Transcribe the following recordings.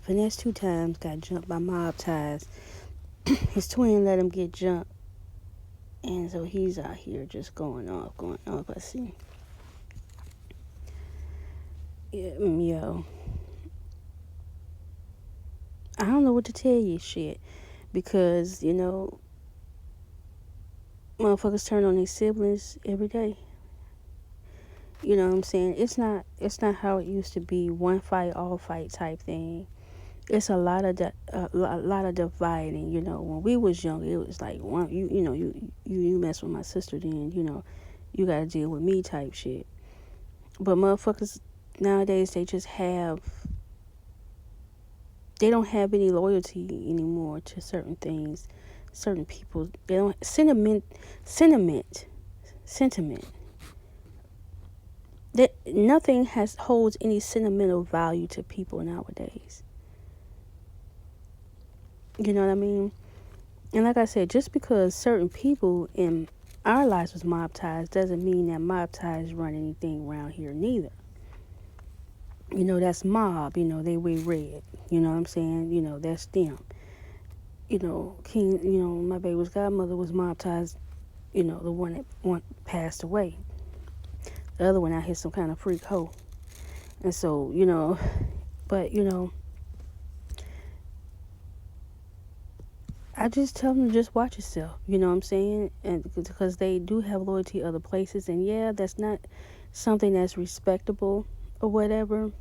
Finesse 2 times got jumped by mob ties. His twin let him get jumped. And so he's out here just going off. I see. Yeah, yo. I don't know what to tell you, shit. Because, motherfuckers turn on their siblings every day. You know what I'm saying? It's not how it used to be, one fight, all fight type thing. It's a lot of lot of dividing. When we was young, it was like one you mess with my sister, then you gotta deal with me type shit. But motherfuckers nowadays, they don't have any loyalty anymore to certain things, certain people. They don't sentiment. That nothing holds any sentimental value to people nowadays. You know what I mean? And like I said, just because certain people in our lives was mob ties doesn't mean that mob ties run anything around here neither. That's mob. They wear red. You know what I'm saying? That's them. King. My baby's godmother was mob ties. The one that passed away. The other one out here some kind of freak hoe. And so, but I just tell them to just watch yourself. You know what I'm saying? And because they do have loyalty other places, and yeah, that's not something that's respectable or whatever.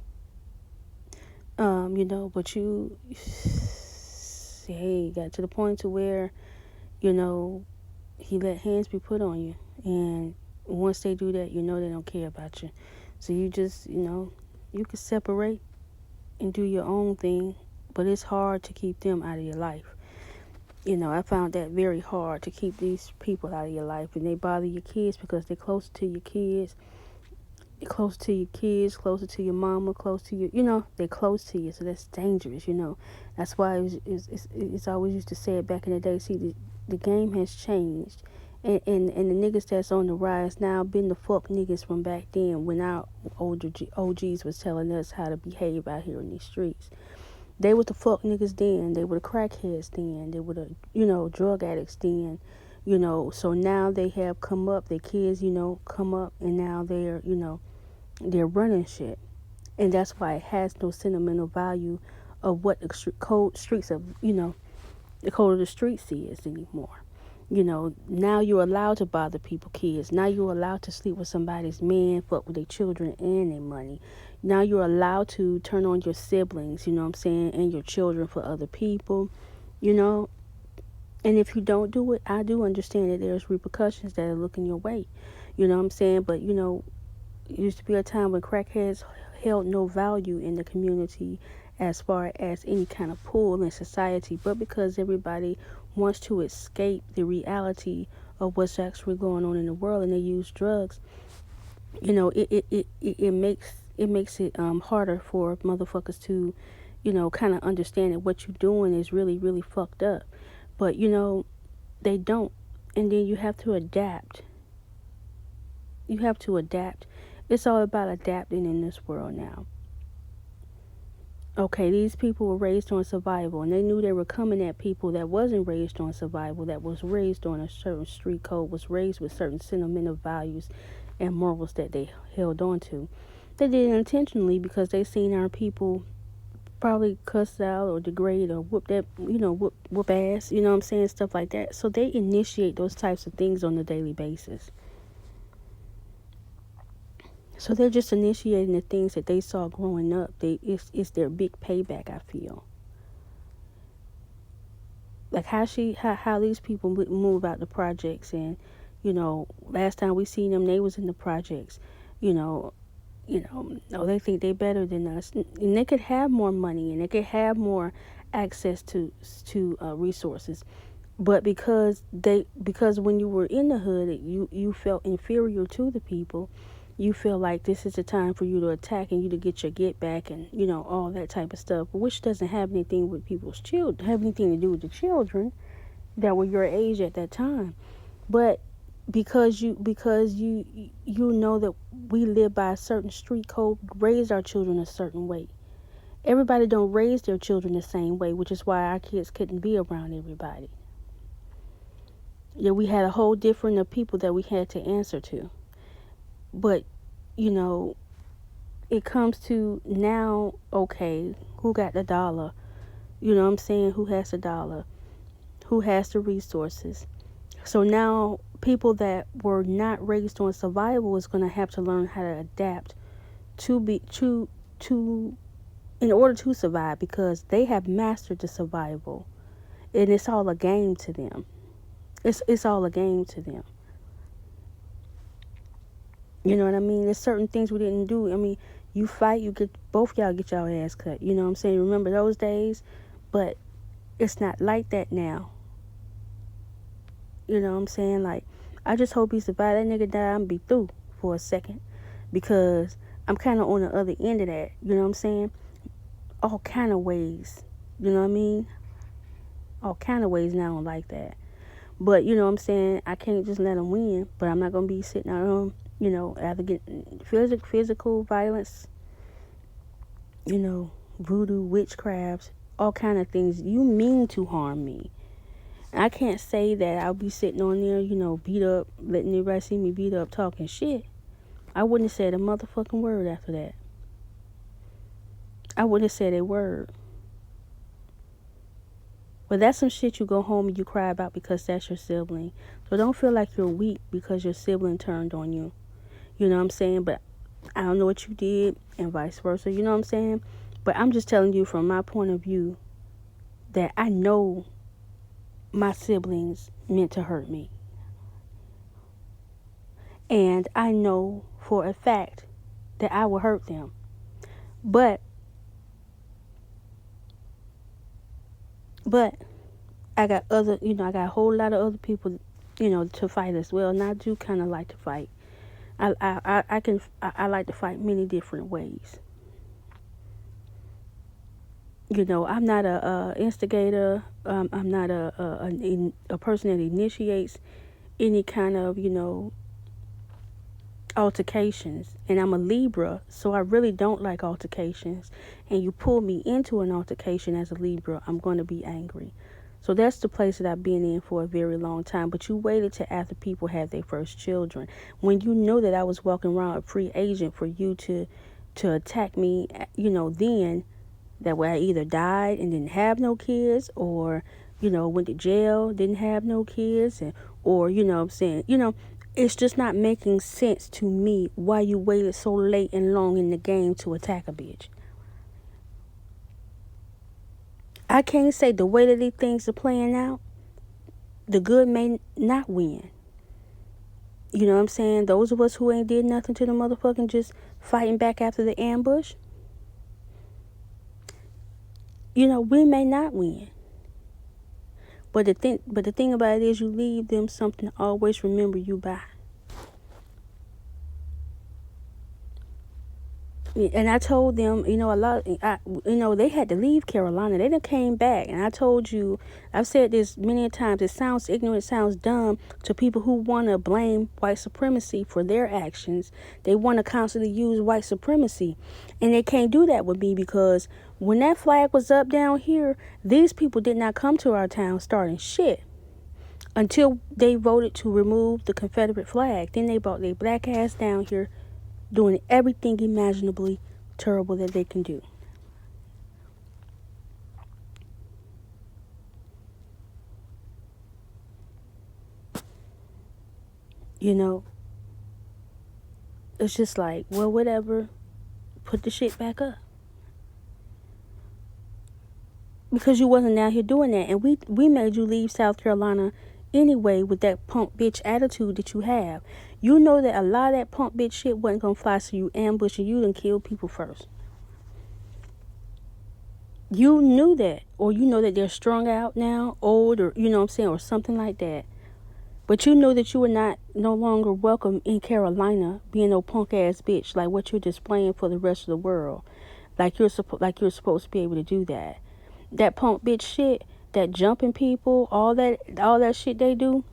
But hey, got to the point to where, he let hands be put on you, and once they do that, they don't care about you. So you just, you can separate and do your own thing, but it's hard to keep them out of your life. I found that very hard to keep these people out of your life, and they bother your kids because they're closer to your kids, closer to your mama, close to you. They're close to you, so that's dangerous. That's why it's always used to say it back in the day. See, the game has changed, and the niggas that's on the rise now been the fuck niggas from back then when our older OGs was telling us how to behave out here in these streets. They were the fuck niggas then. They were the crackheads then. They were the, drug addicts then. So now they have come up. Their kids, come up, and now they're running shit. And that's why it has no sentimental value of what the streets of, the code of the streets is anymore. Now you're allowed to bother people, kids. Now you're allowed to sleep with somebody's man, fuck with their children and their money. Now you're allowed to turn on your siblings, you know what I'm saying, and your children for other people, And if you don't do it, I do understand that there's repercussions that are looking your way, you know what I'm saying? But, it used to be a time when crackheads held no value in the community as far as any kind of pull in society, but because everybody wants to escape the reality of what's actually going on in the world and they use drugs, it makes it harder for motherfuckers to, kind of understand that what you're doing is really, really fucked up. But, they don't. And then you have to adapt. It's all about adapting in this world now. Okay, these people were raised on survival, and they knew they were coming at people that wasn't raised on survival, that was raised on a certain street code, was raised with certain sentimental values and morals that they held on to. They did it intentionally because they seen our people probably cuss out or degrade or whoop ass, you know what I'm saying, stuff like that. So they initiate those types of things on a daily basis. So they're just initiating the things that they saw growing up. It's their big payback, I feel. Like how these people move out the projects, and last time we seen them, they was in the projects. No, they think they better than us, and they could have more money and they could have more access to resources. But because when you were in the hood, you felt inferior to the people. You feel like this is the time for you to attack and you to get your get back and all that type of stuff, which doesn't have anything with people's children, have anything to do with the children that were your age at that time. But because you know that we live by a certain street code, raised our children a certain way, Everybody don't raise their children the same way, which is why our kids couldn't be around everybody. Yeah, we had a whole different of people that we had to answer to. But, you know, it comes to now, okay, who got the dollar? You know what I'm saying? Who has the dollar? Who has the resources? So now people that were not raised on survival is going to have to learn how to adapt to in order to survive, because they have mastered the survival, and it's all a game to them. It's all a game to them. You know what I mean? There's certain things we didn't do. I mean, you fight, you get both y'all get y'all ass cut. You know what I'm saying? Remember those days? But it's not like that now. You know what I'm saying? Like, I just hope he survived. That nigga died and be through for a second, because I'm kind of on the other end of that. You know what I'm saying? All kind of ways. You know what I mean? All kind of ways now I don't like that. But, you know what I'm saying? I can't just let him win. But I'm not going to be sitting at home, you know, after getting physical violence, you know, voodoo, witchcraft, all kind of things. You mean to harm me. I can't say that I'll be sitting on there, you know, beat up, letting everybody see me beat up, talking shit. I wouldn't have said a motherfucking word after that. I wouldn't have said a word. But that's some shit you go home and you cry about because that's your sibling. So don't feel like you're weak because your sibling turned on you. You know what I'm saying? But I don't know what you did, and vice versa. You know what I'm saying? But I'm just telling you from my point of view that I know my siblings meant to hurt me. And I know for a fact that I will hurt them. But I got other, you know, I got a whole lot of other people, you know, to fight as well. And I do kind of like to fight. I like to fight many different ways. You know, I'm not a instigator. I'm not a person that initiates any kind of, you know, altercations. And I'm a Libra, so I really don't like altercations. And you pull me into an altercation as a Libra, I'm going to be angry. So that's the place that I've been in for a very long time. But you waited till after people had their first children, when you know that I was walking around a free agent, for you to attack me, you know, then that way I either died and didn't have no kids, or, you know, went to jail, didn't have no kids, and, or, you know what I'm saying, you know, it's just not making sense to me why you waited so late and long in the game to attack a bitch. I can't say the way that these things are playing out, the good may not win. You know what I'm saying? Those of us who ain't did nothing to the motherfucking just fighting back after the ambush, you know, we may not win. But the thing about it is, you leave them something to always remember you by. And I told them, you know, they had to leave Carolina. They done came back. And I told you, I've said this many times, it sounds ignorant, it sounds dumb to people who want to blame white supremacy for their actions. They want to constantly use white supremacy. And they can't do that with me, because when that flag was up down here, these people did not come to our town starting shit until they voted to remove the Confederate flag. Then they brought their black ass down here, doing everything imaginably terrible that they can do. You know, it's just like, well, whatever, put the shit back up. Because you wasn't out here doing that. And we made you leave South Carolina anyway with that punk bitch attitude that you have. You know that a lot of that punk bitch shit wasn't going to fly, so you ambushed and you done killed people first. You knew that. Or you know that they're strung out now, old, or, you know what I'm saying, or something like that. But you know that you were no longer welcome in Carolina, being no punk ass bitch like what you're displaying for the rest of the world. Like you're supposed to be able to do that. That punk bitch shit, that jumping people, all that shit they do,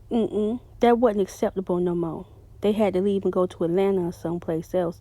that wasn't acceptable no more. They had to leave and go to Atlanta or someplace else